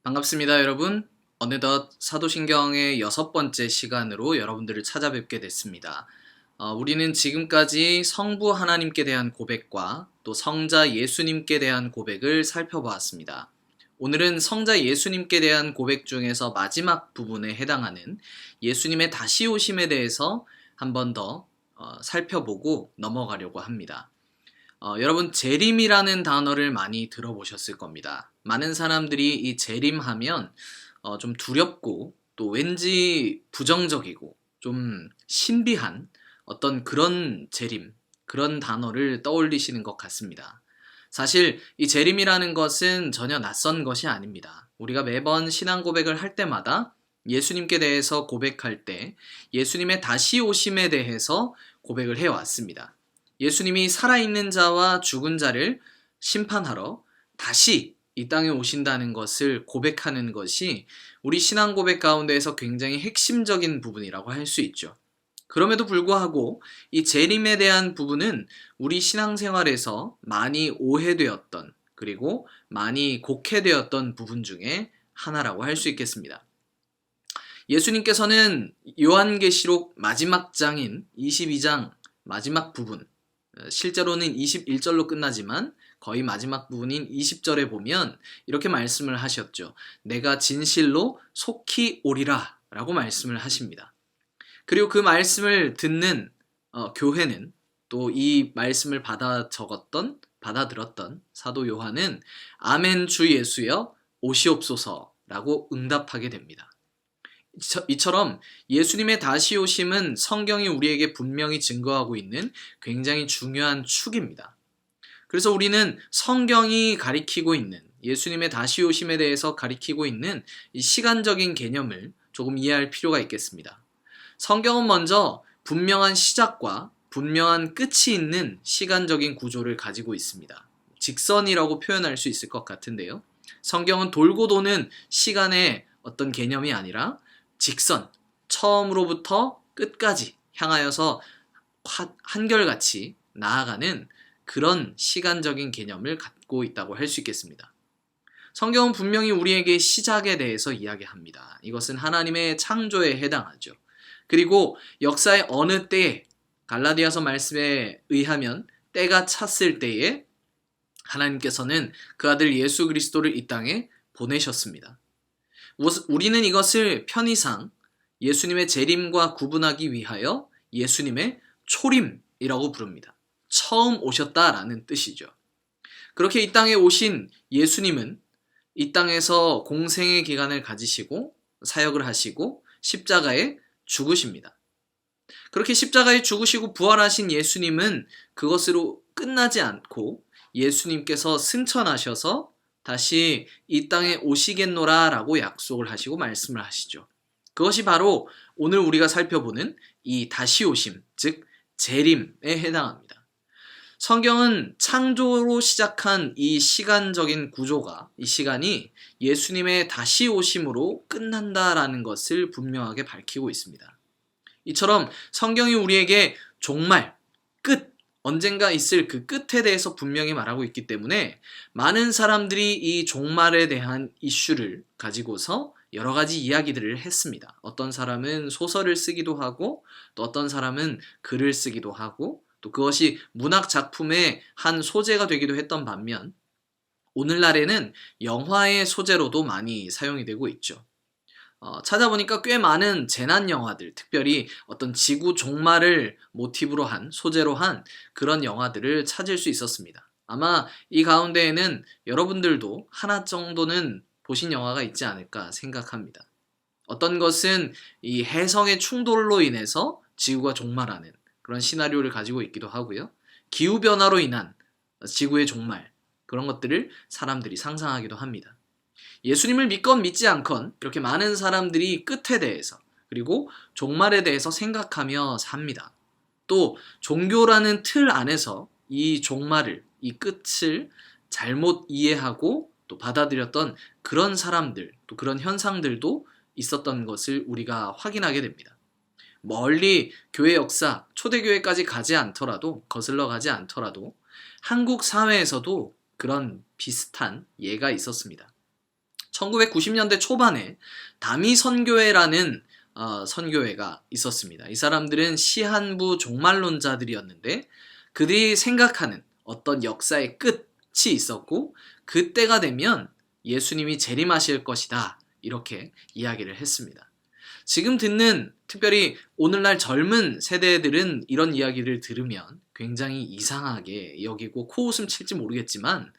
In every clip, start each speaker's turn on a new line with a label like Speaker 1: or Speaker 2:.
Speaker 1: 반갑습니다, 여러분. 어느덧 사도신경의 6번째 시간으로 여러분들을 찾아뵙게 됐습니다. 우리는 지금까지 성부 하나님께 대한 고백과 또 성자 예수님께 대한 고백을 살펴보았습니다. 오늘은 성자 예수님께 대한 고백 중에서 마지막 부분에 해당하는 예수님의 다시 오심에 대해서 한 번 더 살펴보고 넘어가려고 합니다. 여러분, 재림이라는 단어를 많이 들어보셨을 겁니다. 많은 사람들이 이 재림하면 좀 두렵고 또 왠지 부정적이고 좀 신비한 어떤 그런 재림, 그런 단어를 떠올리시는 것 같습니다. 사실 이 재림이라는 것은 전혀 낯선 것이 아닙니다. 우리가 매번 신앙 고백을 할 때마다 예수님께 대해서 고백할 때 예수님의 다시 오심에 대해서 고백을 해왔습니다. 예수님이 살아있는 자와 죽은 자를 심판하러 다시 이 땅에 오신다는 것을 고백하는 것이 우리 신앙 고백 가운데에서 굉장히 핵심적인 부분이라고 할 수 있죠. 그럼에도 불구하고 이 재림에 대한 부분은 우리 신앙생활에서 많이 오해되었던, 그리고 많이 곡해되었던 부분 중에 하나라고 할 수 있겠습니다. 예수님께서는 요한계시록 마지막 장인 22장 마지막 부분, 실제로는 21절로 끝나지만 거의 마지막 부분인 20절에 보면 이렇게 말씀을 하셨죠. 내가 진실로 속히 오리라 라고 말씀을 하십니다. 그리고 그 말씀을 듣는 교회는, 또 이 말씀을 받아 들었던 사도 요한은 아멘 주 예수여 오시옵소서 라고 응답하게 됩니다. 이처럼 예수님의 다시 오심은 성경이 우리에게 분명히 증거하고 있는 굉장히 중요한 축입니다. 그래서 우리는 성경이 가리키고 있는, 예수님의 다시 오심에 대해서 가리키고 있는 이 시간적인 개념을 조금 이해할 필요가 있겠습니다. 성경은 먼저 분명한 시작과 분명한 끝이 있는 시간적인 구조를 가지고 있습니다. 직선이라고 표현할 수 있을 것 같은데요. 성경은 돌고 도는 시간의 어떤 개념이 아니라 직선, 처음으로부터 끝까지 향하여서 한결같이 나아가는 그런 시간적인 개념을 갖고 있다고 할 수 있겠습니다. 성경은 분명히 우리에게 시작에 대해서 이야기합니다. 이것은 하나님의 창조에 해당하죠. 그리고 역사의 어느 때에, 갈라디아서 말씀에 의하면 때가 찼을 때에 하나님께서는 그 아들 예수 그리스도를 이 땅에 보내셨습니다. 우리는 이것을 편의상 예수님의 재림과 구분하기 위하여 예수님의 초림이라고 부릅니다. 처음 오셨다라는 뜻이죠. 그렇게 이 땅에 오신 예수님은 이 땅에서 공생의 기간을 가지시고 사역을 하시고 십자가에 죽으십니다. 그렇게 십자가에 죽으시고 부활하신 예수님은 그것으로 끝나지 않고 예수님께서 승천하셔서 다시 이 땅에 오시겠노라 라고 약속을 하시고 말씀을 하시죠. 그것이 바로 오늘 우리가 살펴보는 이 다시 오심, 즉 재림에 해당합니다. 성경은 창조로 시작한 이 시간적인 구조가, 이 시간이 예수님의 다시 오심으로 끝난다라는 것을 분명하게 밝히고 있습니다. 이처럼 성경이 우리에게 종말, 끝, 언젠가 있을 그 끝에 대해서 분명히 말하고 있기 때문에 많은 사람들이 이 종말에 대한 이슈를 가지고서 여러 가지 이야기들을 했습니다. 어떤 사람은 소설을 쓰기도 하고, 또 어떤 사람은 글을 쓰기도 하고, 또 그것이 문학 작품의 한 소재가 되기도 했던 반면 오늘날에는 영화의 소재로도 많이 사용이 되고 있죠. 찾아보니까 꽤 많은 재난 영화들, 특별히 어떤 지구 종말을 모티브로 한, 소재로 한 그런 영화들을 찾을 수 있었습니다. 아마 이 가운데에는 여러분들도 하나 정도는 보신 영화가 있지 않을까 생각합니다. 어떤 것은 이 해성의 충돌로 인해서 지구가 종말하는 그런 시나리오를 가지고 있기도 하고요. 기후변화로 인한 지구의 종말, 그런 것들을 사람들이 상상하기도 합니다. 예수님을 믿건 믿지 않건 이렇게 많은 사람들이 끝에 대해서, 그리고 종말에 대해서 생각하며 삽니다. 또 종교라는 틀 안에서 이 종말을, 이 끝을 잘못 이해하고 또 받아들였던 그런 사람들, 또 그런 현상들도 있었던 것을 우리가 확인하게 됩니다. 멀리 교회 역사, 초대교회까지 가지 않더라도, 거슬러 가지 않더라도 한국 사회에서도 그런 비슷한 예가 있었습니다. 1990년대 초반에 다미 선교회라는 선교회가 있었습니다. 이 사람들은 시한부 종말론자들이었는데 그들이 생각하는 어떤 역사의 끝이 있었고 그때가 되면 예수님이 재림하실 것이다. 이렇게 이야기를 했습니다. 지금 듣는 특별히 오늘날 젊은 세대들은 이런 이야기를 들으면 굉장히 이상하게 여기고 코웃음 칠지 모르겠지만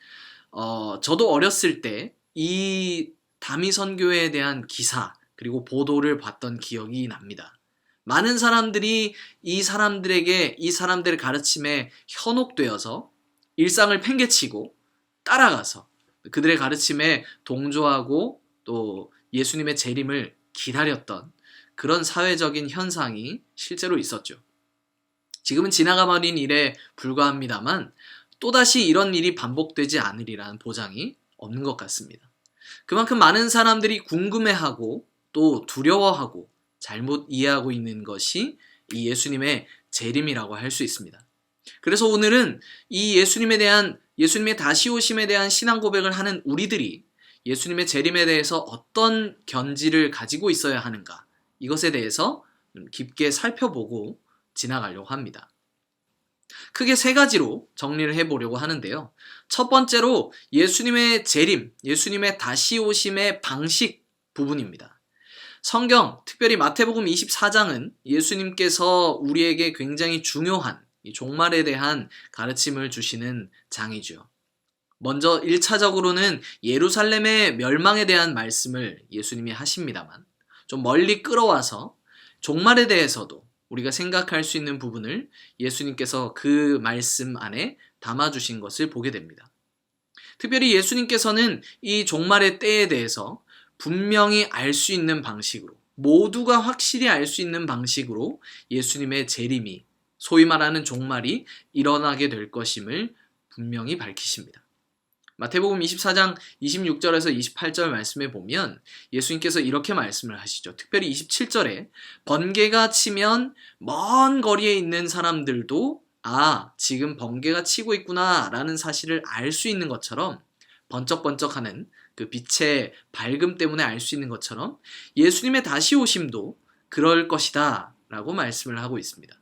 Speaker 1: 저도 어렸을 때 이 다미 선교회에 대한 기사 그리고 보도를 봤던 기억이 납니다. 많은 사람들이 이 사람들의 가르침에 현혹되어서 일상을 팽개치고 따라가서 그들의 가르침에 동조하고 또 예수님의 재림을 기다렸던 그런 사회적인 현상이 실제로 있었죠. 지금은 지나가버린 일에 불과합니다만 또다시 이런 일이 반복되지 않으리라는 보장이 없는 것 같습니다. 그만큼 많은 사람들이 궁금해하고 또 두려워하고 잘못 이해하고 있는 것이 이 예수님의 재림이라고 할 수 있습니다. 그래서 오늘은 이 예수님의 다시 오심에 대한 신앙 고백을 하는 우리들이 예수님의 재림에 대해서 어떤 견지를 가지고 있어야 하는가, 이것에 대해서 깊게 살펴보고 지나가려고 합니다. 크게 세 가지로 정리를 해보려고 하는데요. 첫 번째로 예수님의 재림, 예수님의 다시 오심의 방식 부분입니다. 성경, 특별히 마태복음 24장은 예수님께서 우리에게 굉장히 중요한 이 종말에 대한 가르침을 주시는 장이죠. 먼저 1차적으로는 예루살렘의 멸망에 대한 말씀을 예수님이 하십니다만 좀 멀리 끌어와서 종말에 대해서도 우리가 생각할 수 있는 부분을 예수님께서 그 말씀 안에 담아주신 것을 보게 됩니다. 특별히 예수님께서는 이 종말의 때에 대해서 분명히 알 수 있는 방식으로, 모두가 확실히 알 수 있는 방식으로 예수님의 재림이, 소위 말하는 종말이 일어나게 될 것임을 분명히 밝히십니다. 마태복음 24장 26절에서 28절 말씀에 보면 예수님께서 이렇게 말씀을 하시죠. 특별히 27절에 번개가 치면 먼 거리에 있는 사람들도 지금 번개가 치고 있구나 라는 사실을 알 수 있는 것처럼, 번쩍번쩍하는 그 빛의 밝음 때문에 알 수 있는 것처럼 예수님의 다시 오심도 그럴 것이다 라고 말씀을 하고 있습니다.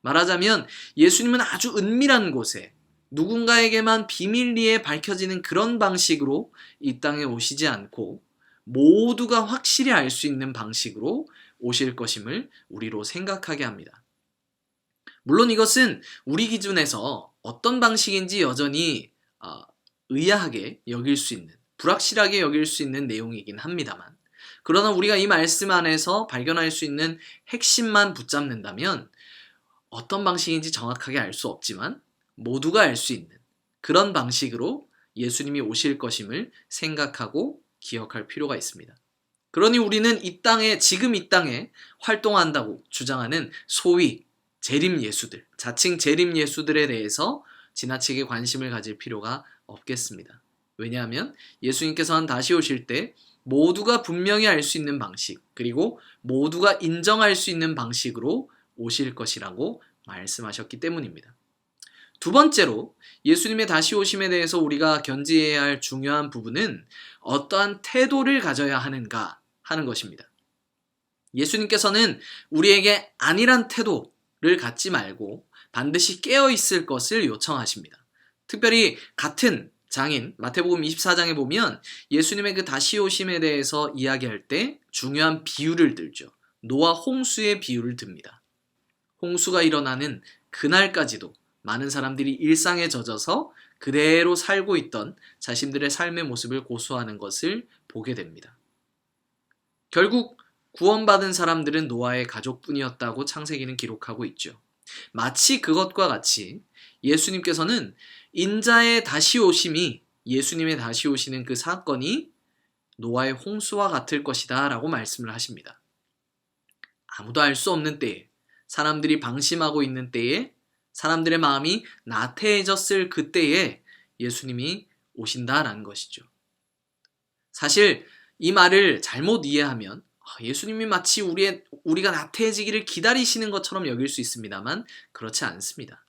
Speaker 1: 말하자면 예수님은 아주 은밀한 곳에 누군가에게만 비밀리에 밝혀지는 그런 방식으로 이 땅에 오시지 않고 모두가 확실히 알 수 있는 방식으로 오실 것임을 우리로 생각하게 합니다. 물론 이것은 우리 기준에서 어떤 방식인지 여전히 의아하게 여길 수 있는, 불확실하게 여길 수 있는 내용이긴 합니다만, 그러나 우리가 이 말씀 안에서 발견할 수 있는 핵심만 붙잡는다면 어떤 방식인지 정확하게 알 수 없지만 모두가 알 수 있는 그런 방식으로 예수님이 오실 것임을 생각하고 기억할 필요가 있습니다. 그러니 우리는 지금 이 땅에 활동한다고 주장하는 소위 재림 예수들, 자칭 재림 예수들에 대해서 지나치게 관심을 가질 필요가 없겠습니다. 왜냐하면 예수님께서는 다시 오실 때 모두가 분명히 알 수 있는 방식, 그리고 모두가 인정할 수 있는 방식으로 오실 것이라고 말씀하셨기 때문입니다. 두 번째로 예수님의 다시 오심에 대해서 우리가 견지해야 할 중요한 부분은 어떠한 태도를 가져야 하는가 하는 것입니다. 예수님께서는 우리에게 안일한 태도를 갖지 말고 반드시 깨어있을 것을 요청하십니다. 특별히 같은 장인 마태복음 24장에 보면 예수님의 그 다시 오심에 대해서 이야기할 때 중요한 비유를 들죠. 노아 홍수의 비유를 듭니다. 홍수가 일어나는 그날까지도 많은 사람들이 일상에 젖어서 그대로 살고 있던 자신들의 삶의 모습을 고수하는 것을 보게 됩니다. 결국 구원받은 사람들은 노아의 가족뿐이었다고 창세기는 기록하고 있죠. 마치 그것과 같이 예수님께서는 인자의 다시 오심이, 예수님의 다시 오시는 그 사건이 노아의 홍수와 같을 것이다 라고 말씀을 하십니다. 아무도 알 수 없는 때에, 사람들이 방심하고 있는 때에, 사람들의 마음이 나태해졌을 그때에 예수님이 오신다라는 것이죠. 사실 이 말을 잘못 이해하면 예수님이 마치 우리가 나태해지기를 기다리시는 것처럼 여길 수 있습니다만 그렇지 않습니다.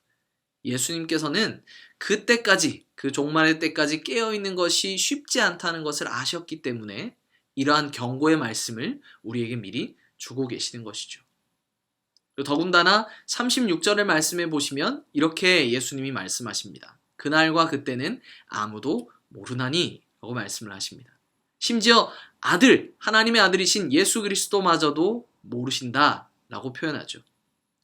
Speaker 1: 예수님께서는 그때까지, 그 종말의 때까지 깨어있는 것이 쉽지 않다는 것을 아셨기 때문에 이러한 경고의 말씀을 우리에게 미리 주고 계시는 것이죠. 더군다나 36절의 말씀에 보시면 이렇게 예수님이 말씀하십니다. 그날과 그때는 아무도 모르나니 라고 말씀을 하십니다. 심지어 아들, 하나님의 아들이신 예수 그리스도마저도 모르신다 라고 표현하죠.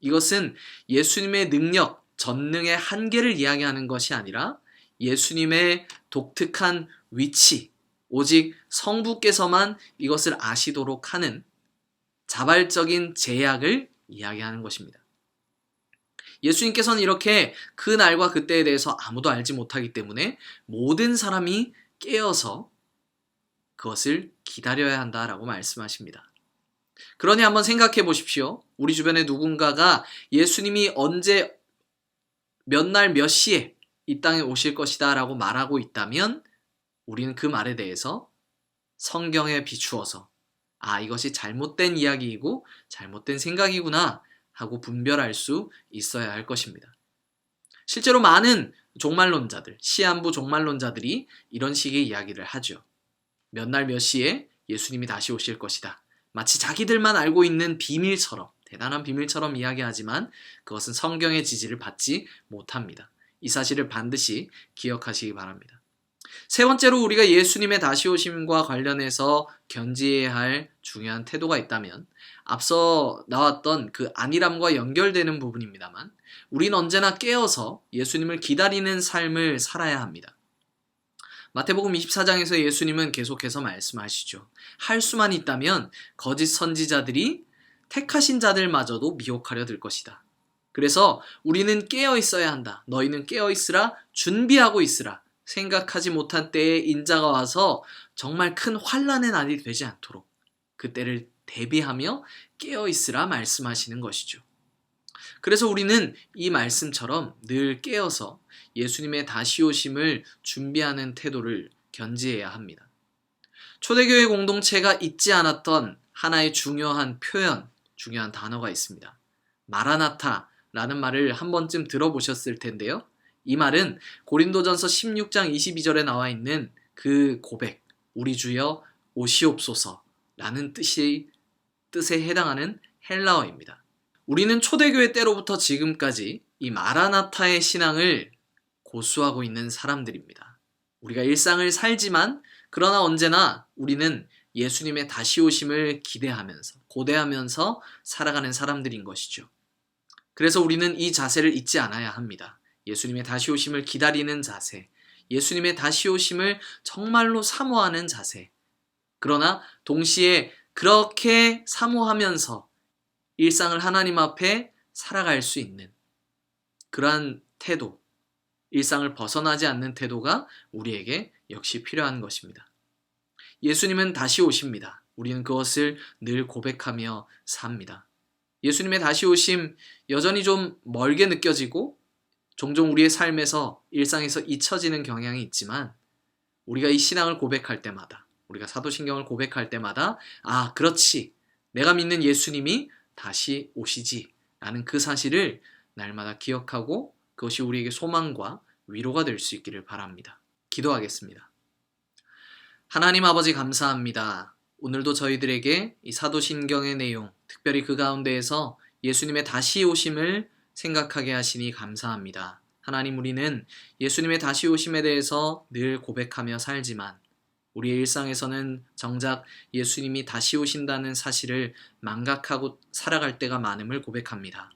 Speaker 1: 이것은 예수님의 능력, 전능의 한계를 이야기하는 것이 아니라 예수님의 독특한 위치, 오직 성부께서만 이것을 아시도록 하는 자발적인 제약을 이야기하는 것입니다. 예수님께서는 이렇게 그 날과 그때에 대해서 아무도 알지 못하기 때문에 모든 사람이 깨어서 그것을 기다려야 한다라고 말씀하십니다. 그러니 한번 생각해 보십시오. 우리 주변에 누군가가 예수님이 언제 몇 날 몇 시에 이 땅에 오실 것이다 라고 말하고 있다면 우리는 그 말에 대해서 성경에 비추어서 이것이 잘못된 이야기이고 잘못된 생각이구나 하고 분별할 수 있어야 할 것입니다. 실제로 많은 종말론자들, 시한부 종말론자들이 이런 식의 이야기를 하죠. 몇 날 몇 시에 예수님이 다시 오실 것이다. 마치 자기들만 알고 있는 비밀처럼, 대단한 비밀처럼 이야기하지만 그것은 성경의 지지를 받지 못합니다. 이 사실을 반드시 기억하시기 바랍니다. 세 번째로 우리가 예수님의 다시 오심과 관련해서 견지해야 할 중요한 태도가 있다면 앞서 나왔던 그 안일함과 연결되는 부분입니다만 우리는 언제나 깨어서 예수님을 기다리는 삶을 살아야 합니다. 마태복음 24장에서 예수님은 계속해서 말씀하시죠. 할 수만 있다면 거짓 선지자들이 택하신 자들마저도 미혹하려 들 것이다. 그래서 우리는 깨어 있어야 한다. 너희는 깨어 있으라, 준비하고 있으라. 생각하지 못한 때에 인자가 와서 정말 큰 환난의 날이 되지 않도록 그때를 대비하며 깨어 있으라 말씀하시는 것이죠. 그래서 우리는 이 말씀처럼 늘 깨어서 예수님의 다시 오심을 준비하는 태도를 견지해야 합니다. 초대교회 공동체가 잊지 않았던 하나의 중요한 표현, 중요한 단어가 있습니다. 마라나타라는 말을 한 번쯤 들어보셨을 텐데요. 이 말은 고린도전서 16장 22절에 나와 있는 그 고백, 우리 주여 오시옵소서라는 뜻에 해당하는 헬라어입니다. 우리는 초대교회 때로부터 지금까지 이 마라나타의 신앙을 고수하고 있는 사람들입니다. 우리가 일상을 살지만 그러나 언제나 우리는 예수님의 다시 오심을 기대하면서 고대하면서 살아가는 사람들인 것이죠. 그래서 우리는 이 자세를 잊지 않아야 합니다. 예수님의 다시 오심을 기다리는 자세, 예수님의 다시 오심을 정말로 사모하는 자세. 그러나 동시에 그렇게 사모하면서 일상을 하나님 앞에 살아갈 수 있는 그러한 태도, 일상을 벗어나지 않는 태도가 우리에게 역시 필요한 것입니다. 예수님은 다시 오십니다. 우리는 그것을 늘 고백하며 삽니다. 예수님의 다시 오심 여전히 좀 멀게 느껴지고 종종 우리의 삶에서 일상에서 잊혀지는 경향이 있지만 우리가 이 신앙을 고백할 때마다 우리가 사도신경을 고백할 때마다 그렇지 내가 믿는 예수님이 다시 오시지 라는 그 사실을 날마다 기억하고 그것이 우리에게 소망과 위로가 될 수 있기를 바랍니다. 기도하겠습니다. 하나님 아버지 감사합니다. 오늘도 저희들에게 이 사도신경의 내용, 특별히 그 가운데에서 예수님의 다시 오심을 생각하게 하시니 감사합니다. 하나님, 우리는 예수님의 다시 오심에 대해서 늘 고백하며 살지만 우리의 일상에서는 정작 예수님이 다시 오신다는 사실을 망각하고 살아갈 때가 많음을 고백합니다.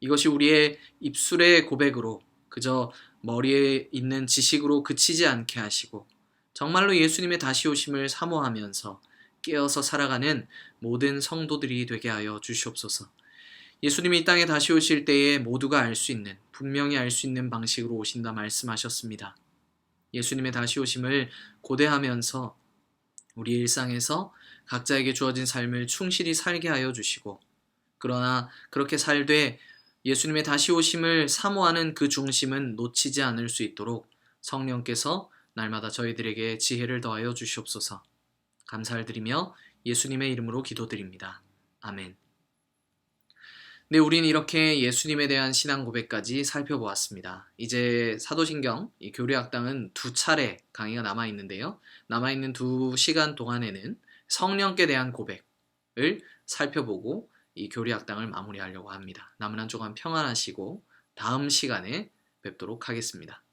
Speaker 1: 이것이 우리의 입술의 고백으로 그저 머리에 있는 지식으로 그치지 않게 하시고 정말로 예수님의 다시 오심을 사모하면서 깨어서 살아가는 모든 성도들이 되게 하여 주시옵소서. 예수님이 이 땅에 다시 오실 때에 모두가 알 수 있는, 분명히 알 수 있는 방식으로 오신다 말씀하셨습니다. 예수님의 다시 오심을 고대하면서 우리 일상에서 각자에게 주어진 삶을 충실히 살게 하여 주시고 그러나 그렇게 살되 예수님의 다시 오심을 사모하는 그 중심은 놓치지 않을 수 있도록 성령께서 날마다 저희들에게 지혜를 더하여 주시옵소서. 감사를 드리며 예수님의 이름으로 기도드립니다. 아멘. 네, 우리는 이렇게 예수님에 대한 신앙 고백까지 살펴보았습니다. 이제 사도신경, 이 교리학당은 두 차례 강의가 남아있는데요. 남아있는 2시간 동안에는 성령께 대한 고백을 살펴보고 이 교리학당을 마무리하려고 합니다. 남은 한 주간 평안하시고 다음 시간에 뵙도록 하겠습니다.